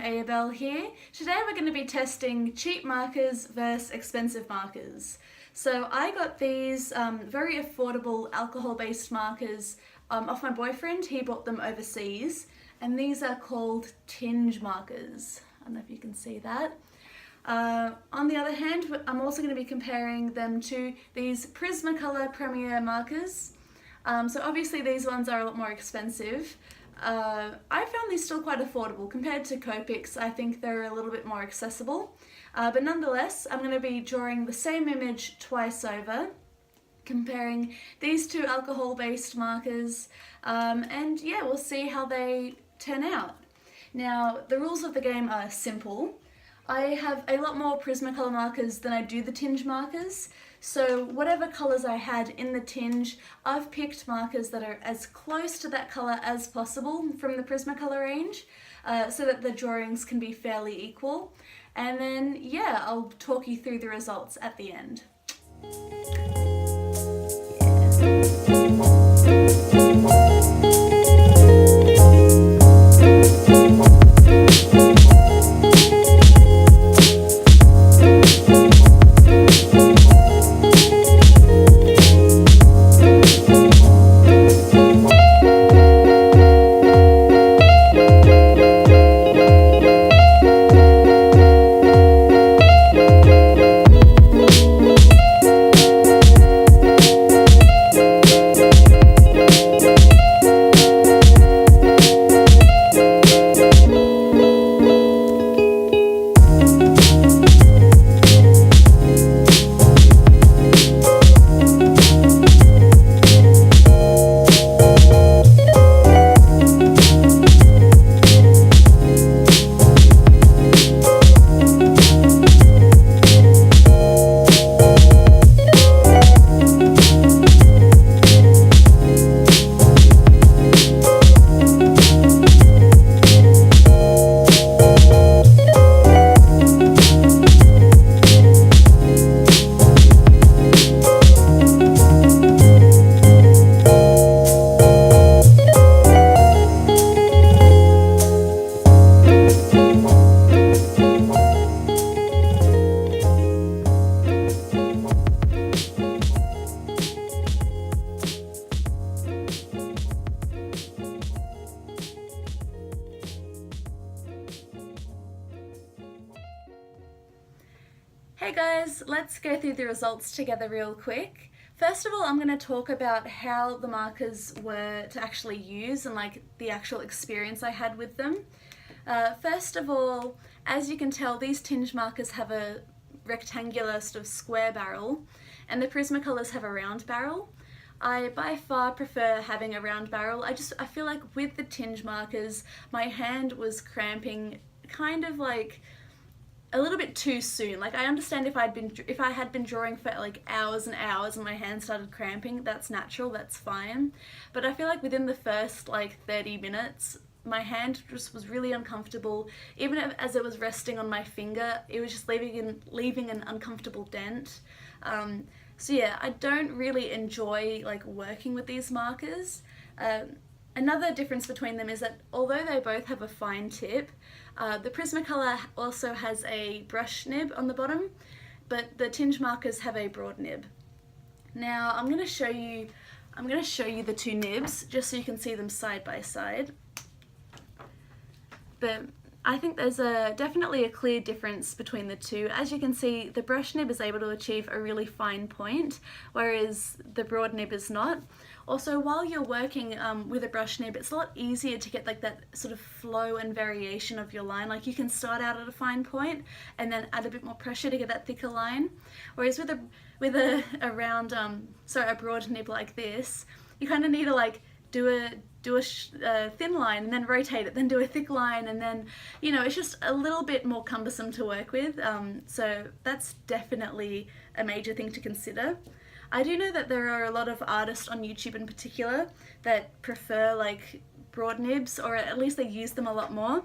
Aeobhel here. Today we're going to be testing cheap markers versus expensive markers. So I got these very affordable alcohol-based markers off my boyfriend. He bought them overseas, and these are called Tinge markers. I don't know if you can see that. On the other hand, I'm also going to be comparing them to these Prismacolor Premier markers. So obviously these ones are a lot more expensive. I found these still quite affordable compared to Copics. I think they're a little bit more accessible, but nonetheless I'm going to be drawing the same image twice over, comparing these two alcohol-based markers, and yeah, we'll see how they turn out. Now, the rules of the game are simple. I have a lot more Prismacolor markers than I do the Tinge markers, so whatever colours I had in the Tinge, I've picked markers that are as close to that colour as possible from the Prismacolor range, so that the drawings can be fairly equal. And then, yeah, I'll talk you through the results at the end. Hey guys, let's go through the results together real quick. First of all, I'm going to talk about how the markers were to actually use and like the actual experience I had with them. First of all, as you can tell, these Tinge markers have a rectangular sort of square barrel, and the Prismacolors have a round barrel. I by far prefer having a round barrel. I feel like with the Tinge markers, my hand was cramping kind of like a little bit too soon. Like, I understand if I had been drawing for like hours and hours and my hand started cramping, that's natural, that's fine. But I feel like within the first like 30 minutes, my hand just was really uncomfortable. Even as it was resting on my finger, it was just leaving an uncomfortable dent. So yeah, I don't really enjoy like working with these markers. Another difference between them is that although they both have a fine tip, the Prismacolor also has a brush nib on the bottom, but the Tinge markers have a broad nib. Now I'm going to show you the two nibs just so you can see them side by side. But I think there's definitely a clear difference between the two. As you can see, the brush nib is able to achieve a really fine point, whereas the broad nib is not. Also, while you're working with a brush nib, it's a lot easier to get like that sort of flow and variation of your line. Like, you can start out at a fine point and then add a bit more pressure to get that thicker line. Whereas with a broad nib like this, you kind of need to like do a thin line and then rotate it, then do a thick line, and then, you know, it's just a little bit more cumbersome to work with. So that's definitely a major thing to consider. I do know that there are a lot of artists on YouTube in particular that prefer like broad nibs, or at least they use them a lot more.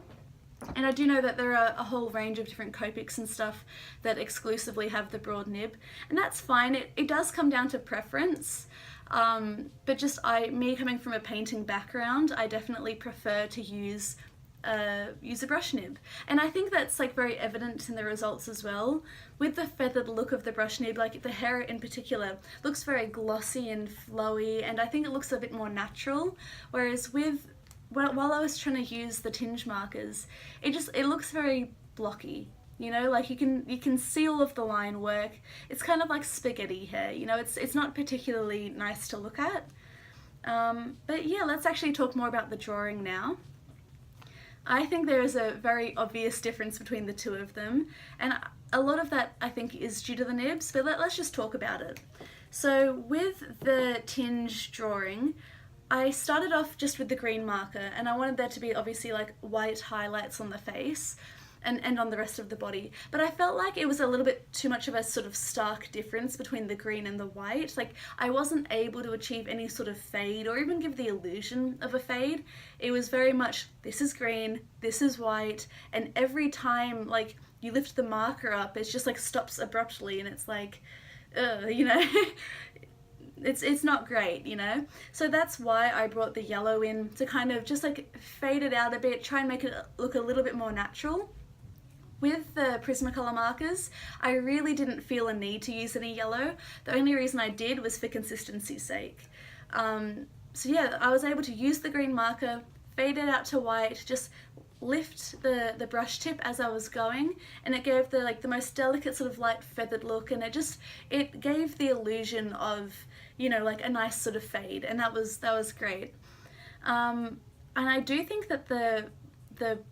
And I do know that there are a whole range of different Copics and stuff that exclusively have the broad nib, and that's fine. It does come down to preference, but just me coming from a painting background, I definitely prefer to use use a brush nib. And I think that's like very evident in the results as well. With the feathered look of the brush nib, like the hair in particular looks very glossy and flowy, and I think it looks a bit more natural, whereas with while I was trying to use the tinge markers, it looks very blocky. You know, like you can see all of the line work. It's kind of like spaghetti hair, you know, it's not particularly nice to look at. But yeah, let's actually talk more about the drawing now. I think there is a very obvious difference between the two of them, and a lot of that I think is due to the nibs, but let's just talk about it. So with the tinge drawing, I started off just with the green marker, and I wanted there to be obviously like white highlights on the face and on the rest of the body, but I felt like it was a little bit too much of a sort of stark difference between the green and the white. Like I wasn't able to achieve any sort of fade or even give the illusion of a fade. It was very much, this is green, this is white, and every time like you lift the marker up, it's just like stops abruptly, and it's like, you know, it's not great, you know? So that's why I brought the yellow in, to kind of just like fade it out a bit, try and make it look a little bit more natural. With the Prismacolor markers, I really didn't feel a need to use any yellow. The only reason I did was for consistency's sake. So yeah, I was able to use the green marker, fade it out to white, just lift the brush tip as I was going, and it gave the most delicate sort of light feathered look, and it gave the illusion of, you know, like a nice sort of fade, and that was great. And I do think that the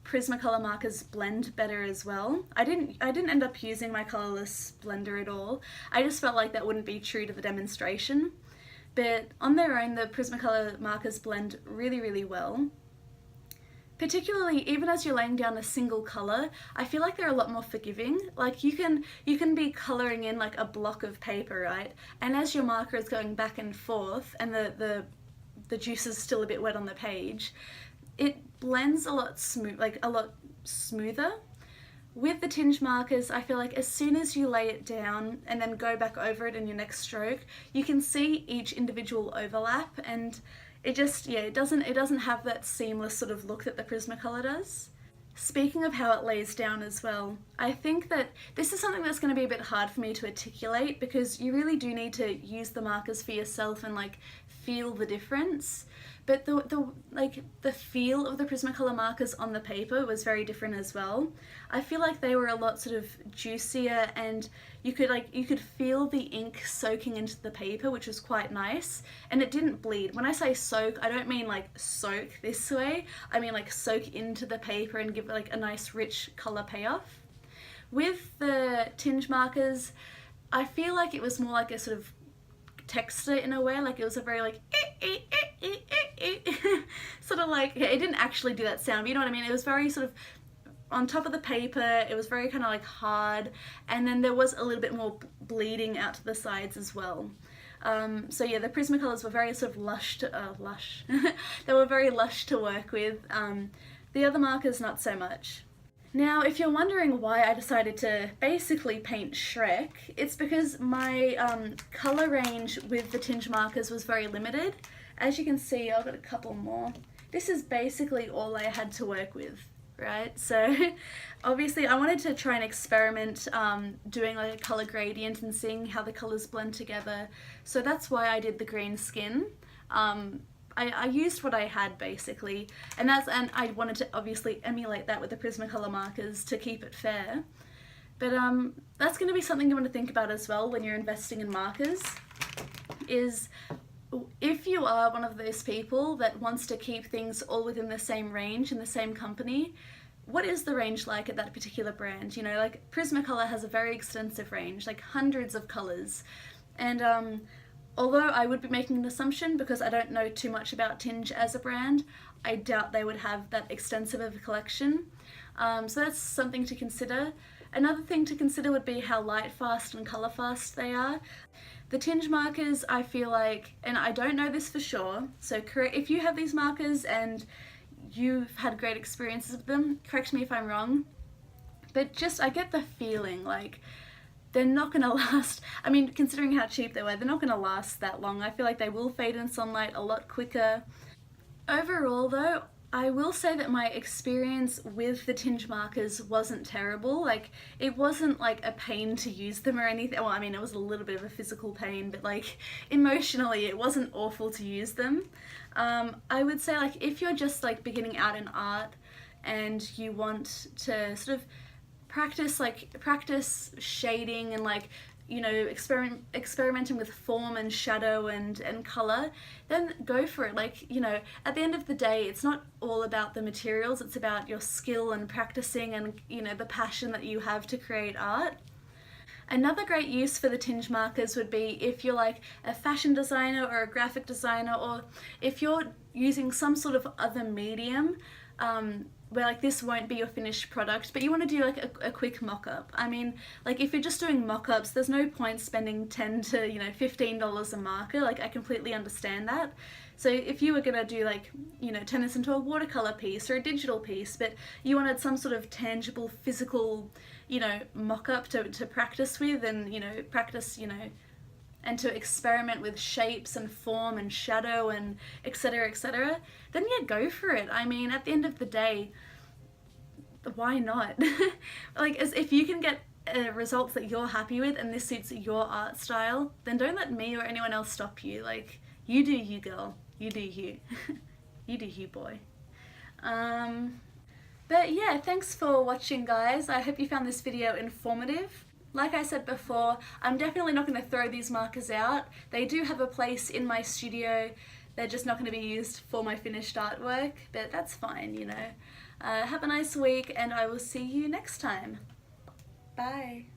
Prismacolor markers blend better as well. I didn't end up using my colourless blender at all. I just felt like that wouldn't be true to the demonstration. But on their own, the Prismacolor markers blend really, really well. Particularly, even as you're laying down a single colour, I feel like they're a lot more forgiving. Like you can be colouring in like a block of paper, right? And as your marker is going back and forth, and the juice is still a bit wet on the page, it blends a lot smoother. With the tinge markers, I feel like as soon as you lay it down and then go back over it in your next stroke, you can see each individual overlap, and it just, yeah, it doesn't have that seamless sort of look that the Prismacolor does. Speaking of how it lays down as well, I think that this is something that's going to be a bit hard for me to articulate, because you really do need to use the markers for yourself and like feel the difference. But the feel of the Prismacolor markers on the paper was very different as well. I feel like they were a lot sort of juicier, and you could feel the ink soaking into the paper, which was quite nice, and it didn't bleed. When I say soak, I don't mean like soak this way, I mean like soak into the paper and give it like a nice rich colour payoff. With the tinge markers, I feel like it was more like a sort of texture in a way, like it was a very like sort of like, it didn't actually do that sound, but you know what I mean, it was very sort of on top of the paper, it was very kind of like hard, and then there was a little bit more bleeding out to the sides as well. So yeah, the Prismacolors were very sort of lush they were very lush to work with. The other markers not so much. Now, if you're wondering why I decided to basically paint Shrek, it's because my colour range with the tinge markers was very limited. As you can see, I've got a couple more. This is basically all I had to work with, right? So obviously I wanted to try and experiment doing like a colour gradient and seeing how the colours blend together. So that's why I did the green skin. I used what I had basically, and I wanted to obviously emulate that with the Prismacolor markers to keep it fair. But that's going to be something you want to think about as well when you're investing in markers, is if you are one of those people that wants to keep things all within the same range in the same company, what is the range like at that particular brand? You know, like Prismacolor has a very extensive range, like hundreds of colours, and although I would be making an assumption because I don't know too much about Tinge as a brand, I doubt they would have that extensive of a collection. So that's something to consider. Another thing to consider would be how light fast and colour fast they are. The tinge markers, I feel like, and I don't know this for sure, so if you have these markers and you've had great experiences with them, correct me if I'm wrong, but just I get the feeling like they're not going to last. I mean, considering how cheap they were, they're not going to last that long. I feel like they will fade in sunlight a lot quicker. Overall though, I will say that my experience with the Tinge markers wasn't terrible. Like, it wasn't like a pain to use them or anything. Well, I mean, it was a little bit of a physical pain, but like emotionally, it wasn't awful to use them. I would say, like, if you're just like beginning out in art and you want to sort of practice shading and like, you know, experimenting with form and shadow and color, then go for it. Like, you know, at the end of the day, it's not all about the materials, it's about your skill and practicing and, you know, the passion that you have to create art. Another great use for the Tinge markers would be if you're like a fashion designer or a graphic designer, or if you're using some sort of other medium where like this won't be your finished product, but you want to do like a quick mock-up. I mean, like if you're just doing mock-ups, there's no point spending $10 to, you know, $15 a marker. Like, I completely understand that. So if you were gonna do like, you know, turn this into a watercolor piece or a digital piece, but you wanted some sort of tangible, physical, you know, mock-up to practice with, and, you know, and to experiment with shapes and form and shadow and etc., then yeah, go for it. I mean, at the end of the day, why not? Like, as if you can get results that you're happy with and this suits your art style, then don't let me or anyone else stop you. Like, you do you, girl. You do you. You do you, boy. But yeah, thanks for watching, guys. I hope you found this video informative. Like I said before, I'm definitely not going to throw these markers out. They do have a place in my studio. They're just not going to be used for my finished artwork, but that's fine, you know. Have a nice week, and I will see you next time. Bye.